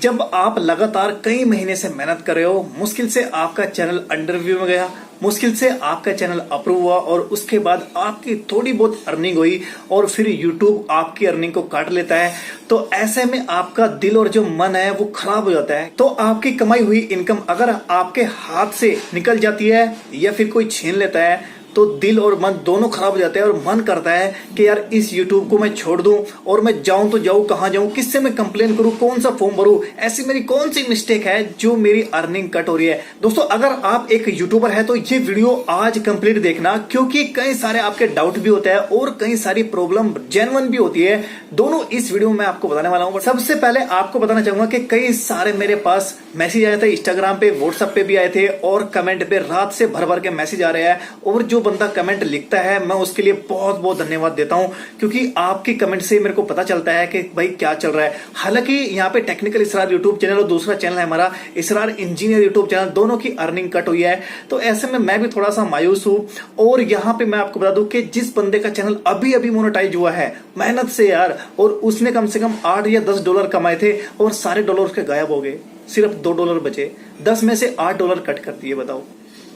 जब आप लगातार कई महीने से मेहनत कर रहे हो, मुश्किल से आपका चैनल अंडर रिव्यू में गया, मुश्किल से आपका चैनल अप्रूव हुआ और उसके बाद आपकी थोड़ी बहुत अर्निंग हुई और फिर YouTube आपकी अर्निंग को काट लेता है, तो ऐसे में आपका दिल और जो मन है वो खराब हो जाता है। तो आपकी कमाई हुई इनकम अगर आपके हाथ से निकल जाती है या फिर कोई छीन लेता है तो दिल और मन दोनों खराब हो जाते हैं और मन करता है कि यार इस YouTube को मैं छोड़ दूं और मैं जाऊं तो जाऊं कहां जाऊं, किससे मैं कंप्लेन करूं, कौन सा फॉर्म भरूं, ऐसी मेरी कौन सी मिस्टेक है जो मेरी अर्निंग कट हो रही है। दोस्तों अगर आप एक यूट्यूबर है तो ये वीडियो आज कंप्लीट देखना, क्योंकि कई सारे आपके डाउट भी होते हैं और कई सारी प्रॉब्लम जेन्युइन भी होती है, दोनों इस वीडियो में आपको बताने वाला हूं। सबसे पहले आपको बताना चाहूंगा कि कई सारे मेरे पास मैसेज आए थे, इंस्टाग्राम पे, व्हाट्सएप पे भी आए थे और कमेंट पे रात से भर भर के मैसेज आ रहे हैं और जो बंदा कमेंट लिखता है मैं उसके लिए बहुत बहुत धन्यवाद देता हूं, क्योंकि आपकी कमेंट से मेरे को पता चलता है कि भाई क्या चल रहा है। हालांकि यहाँ पे टेक्निकल इसरार यूट्यूब चैनल और दूसरा चैनल है हमारा इसरार इंजीनियर यूट्यूब चैनल, दोनों की अर्निंग कट हुई है, तो ऐसे में मैं भी थोड़ा सा मायूस हूं। और यहाँ पे मैं आपको बता दूं कि जिस बंदे का चैनल अभी अभी मोनेटाइज हुआ है मेहनत से यार, और उसने कम से कम 8 या 10 डॉलर कमाए थे और सारे डॉलर उसके गायब हो गए, सिर्फ 2 डॉलर बचे, 10 में से 8 डॉलर कट कर दिए, बताओ।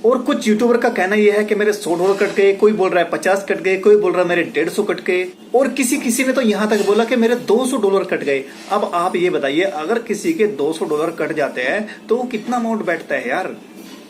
और कुछ यूट्यूबर का कहना यह है कि मेरे 100 डॉलर कट गए, कोई बोल रहा है 50 कट गए, कोई बोल रहा है मेरे 150 कट गए, और किसी ने तो यहां तक बोला कि मेरे 200 डॉलर कट गए। अब आप ये बताइए, अगर किसी के 200 डॉलर कट जाते हैं तो वो कितना अमाउंट बैठता है यार,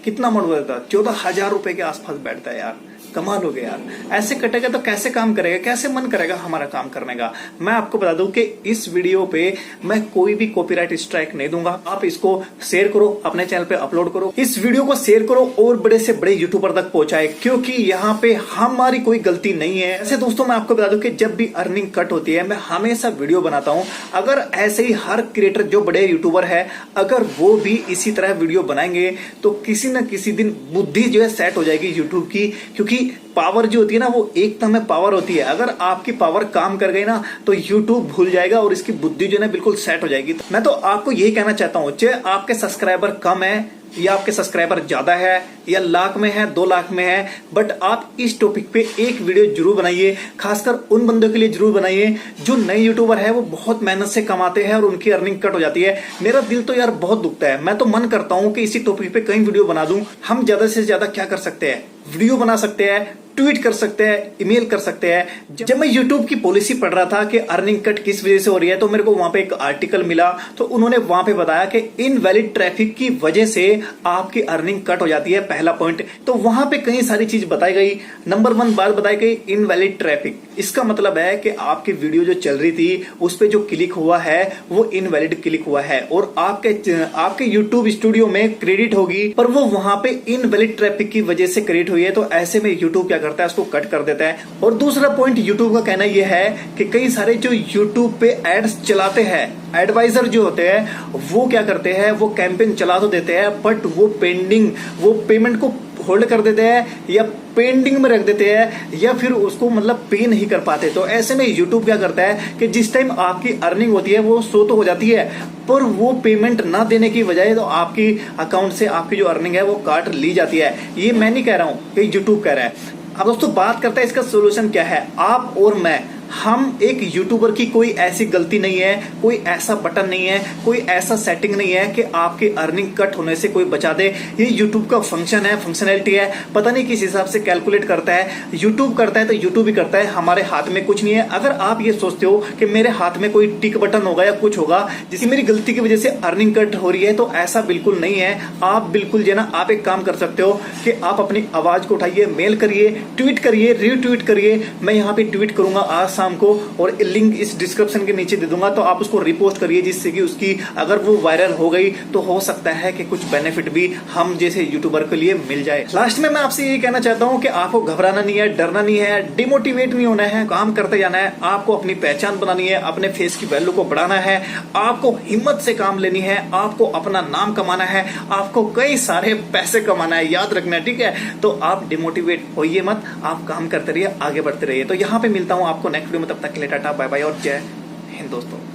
कितना अमाउंट बैठता है? 14,000 रुपए के आसपास बैठता है यार। कमाल हो गया यार। ऐसे कटेगा तो कैसे काम करेगा, कैसे मन करेगा हमारा काम करने का। मैं आपको बता दूं कि इस वीडियो पे मैं कोई भी कॉपीराइट स्ट्राइक नहीं दूंगा। आप इसको शेयर करो, अपने चैनल पे अपलोड करो, इस वीडियो को शेयर करो और बड़े से बड़े यूट्यूबर तक पहुंचाए, क्योंकि यहाँ पे हमारी कोई गलती नहीं है। ऐसे दोस्तों मैं आपको बता दूं कि जब भी अर्निंग कट होती है मैं हमेशा वीडियो बनाता हूं। अगर ऐसे ही हर क्रिएटर जो बड़े यूट्यूबर है अगर वो भी इसी तरह वीडियो बनाएंगे तो किसी न किसी दिन बुद्धि जो है सेट हो जाएगी यूट्यूब की, क्योंकि पावर जो होती है ना वो एकता में पावर होती है। अगर आपकी पावर काम कर गई ना तो YouTube भूल जाएगा और इसकी बुद्धि जो है ना बिल्कुल सेट हो जाएगी। मैं तो आपको यही कहना चाहता हूं, चाहे आपके सब्सक्राइबर कम है या आपके सब्सक्राइबर ज्यादा है या लाख में है 2 लाख में है, बट आप इस टॉपिक पे एक वीडियो जरूर बनाइए, खासकर उन बंदों के लिए जरूर बनाइए जो नए यूट्यूबर है, वो बहुत मेहनत से कमाते हैं और उनकी अर्निंग कट हो जाती है। मेरा दिल तो यार बहुत दुखता है। मैं तो मन करता हूं कि इसी टॉपिक पे कई वीडियो बना दूं। हम ज्यादा से ज्यादा क्या कर सकते हैं, वीडियो बना सकते हैं, ट्वीट कर सकते हैं, ईमेल कर सकते हैं। जब मैं YouTube की पॉलिसी पढ़ रहा था कि अर्निंग कट किस वजह से हो रही है, तो मेरे को वहां पे एक आर्टिकल मिला, तो उन्होंने वहां पे बताया कि इनवैलिड ट्रैफिक की वजह से आपकी अर्निंग कट हो जाती है, पहला पॉइंट। तो वहां पे कई सारी चीज बताई गई। नंबर 1 बात बताई गई इनवैलिड ट्रैफिक। इसका मतलब है कि आपकी वीडियो जो चल रही थी उस पर जो क्लिक हुआ है वो इनवैलिड क्लिक हुआ है और आपके YouTube स्टूडियो में क्रेडिट होगी, पर वो वहां पे इनवैलिड ट्रैफिक की वजह से क्रेडिट हुई है। तो ऐसे में YouTube क्या करता है, उसको कट कर देता है। और दूसरा पॉइंट YouTube का कहना यह है कि कई सारे जो YouTube पे एड्स चलाते हैं, एडवाइजर जो होते हैं वो क्या करते हैं, वो कैंपेन चला तो देते हैं बट वो पेमेंट को होल्ड कर देते हैं या पेंडिंग में रख देते हैं या फिर उसको मतलब पे नहीं कर पाते। तो ऐसे में YouTube क्या करता है कि जिस टाइम आपकी अर्निंग होती है वो शो तो हो जाती है, पर वो पेमेंट ना देने की बजाय तो आपकी अकाउंट से आपकी जो अर्निंग है वो काट ली जाती है। ये मैं नहीं कह रहा हूं, ये YouTube कह रहा है। अब दोस्तों बात करते हैं इसका सोल्यूशन क्या है। आप और मैं, हम एक यूट्यूबर की कोई ऐसी गलती नहीं है, कोई ऐसा बटन नहीं है, कोई ऐसा सेटिंग नहीं है कि आपकी अर्निंग कट होने से कोई बचा दे। ये यूट्यूब का फंक्शन है, फंक्शनैलिटी है, पता नहीं किस हिसाब से कैलकुलेट करता है। यूट्यूब करता है तो यूट्यूब ही करता है, हमारे हाथ में कुछ नहीं है। अगर आप ये सोचते हो कि मेरे हाथ में कोई टिक बटन होगा या कुछ होगा जिसकी मेरी गलती की वजह से अर्निंग कट हो रही है, तो ऐसा बिल्कुल नहीं है। आप बिल्कुल जो ना आप एक काम कर सकते हो कि आप अपनी आवाज को उठाइए, मेल करिए, ट्वीट करिए, रीट्वीट करिए। मैं यहाँ पे ट्वीट करूंगा आज शाम को और लिंक इस डिस्क्रिप्शन के नीचे दे दूंगा, तो आप उसको रिपोस्ट करिए, जिससे कि उसकी अगर वो वायरल हो गई तो हो सकता है कि कुछ बेनिफिट भी हम जैसे यूट्यूबर के लिए मिल जाए। लास्ट में मैं आपसे ये कहना चाहता हूं कि आपको घबराना नहीं है, डरना नहीं है, डिमोटिवेट नहीं होना है, काम करते जाना है। आपको अपनी पहचान बनानी है, अपने फेस की वैल्यू को बढ़ाना है, आपको हिम्मत से काम लेनी है, आपको अपना नाम कमाना है, आपको कई सारे पैसे कमाना है, याद रखना है, ठीक है। तो आप डिमोटिवेट होइए मत, आप काम करते रहिए, आगे बढ़ते रहिए। तो यहाँ पे मिलता हूँ आपको नेक्स्ट वीडियो में, तब तक के लिए टाटा बाय बाय और जय हिंद दोस्तों।